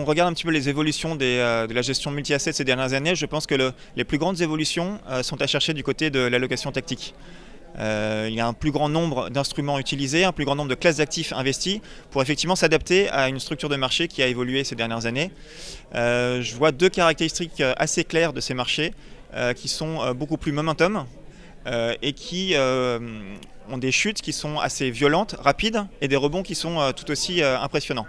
regarde un petit peu les évolutions de la gestion multi-assets ces dernières années, je pense que les plus grandes évolutions sont à chercher du côté de l'allocation tactique. Il y a un plus grand nombre d'instruments utilisés, un plus grand nombre de classes d'actifs investis pour effectivement s'adapter à une structure de marché qui a évolué ces dernières années. Je vois deux caractéristiques assez claires de ces marchés qui sont beaucoup plus momentum et qui ont des chutes qui sont assez violentes, rapides, et des rebonds qui sont tout aussi impressionnants.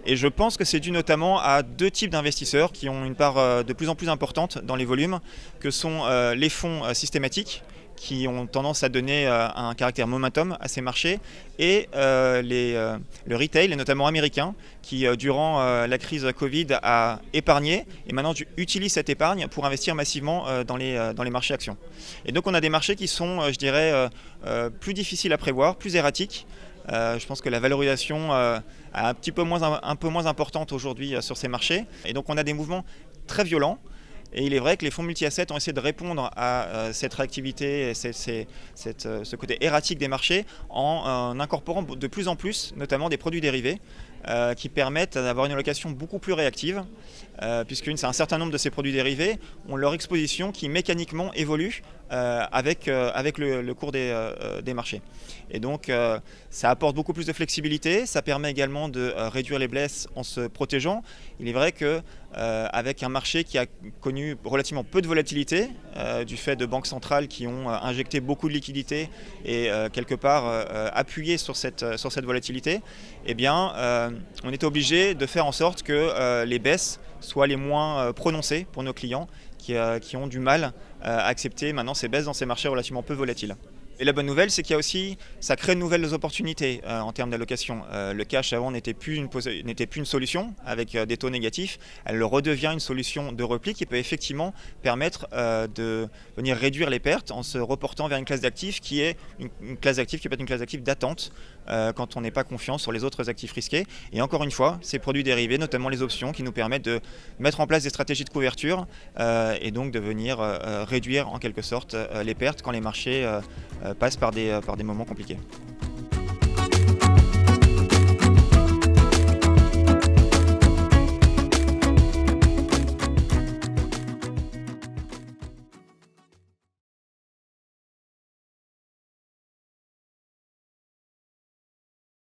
Et je pense que c'est dû notamment à deux types d'investisseurs qui ont une part de plus en plus importante dans les volumes, que sont les fonds systématiques, qui ont tendance à donner un caractère momentum à ces marchés, et le retail, et notamment américain, qui durant la crise Covid a épargné et maintenant utilise cette épargne pour investir massivement dans les marchés actions. Et donc on a des marchés qui sont, je dirais, plus difficiles à prévoir, plus erratiques. Je pense que la valorisation est un peu moins importante aujourd'hui sur ces marchés. Et donc on a des mouvements très violents. Et il est vrai que les fonds multi-assets ont essayé de répondre à cette réactivité et ce côté erratique des marchés en incorporant de plus en plus, notamment des produits dérivés, qui permettent d'avoir une allocation beaucoup plus réactive, puisqu'un certain nombre de ces produits dérivés ont leur exposition qui mécaniquement évolue avec le cours des marchés. Et donc ça apporte beaucoup plus de flexibilité, ça permet également de réduire les blesses en se protégeant. Il est vrai que avec un marché qui a connu relativement peu de volatilité du fait de banques centrales qui ont injecté beaucoup de liquidités et quelque part appuyé sur cette volatilité, eh bien on est obligé de faire en sorte que les baisses soient les moins prononcées pour nos clients qui ont du mal à accepter maintenant ces baisses dans ces marchés relativement peu volatiles. Et la bonne nouvelle, c'est qu'il y a aussi, ça crée de nouvelles opportunités en termes d'allocation. Le cash avant n'était plus une solution avec des taux négatifs. Elle redevient une solution de repli qui peut effectivement permettre de venir réduire les pertes en se reportant vers une classe d'actifs qui est une classe d'actifs qui peut être une classe d'actifs d'attente quand on n'est pas confiant sur les autres actifs risqués. Et encore une fois, ces produits dérivés, notamment les options, qui nous permettent de mettre en place des stratégies de couverture et donc de venir réduire en quelque sorte les pertes quand les marchés passent par des moments compliqués.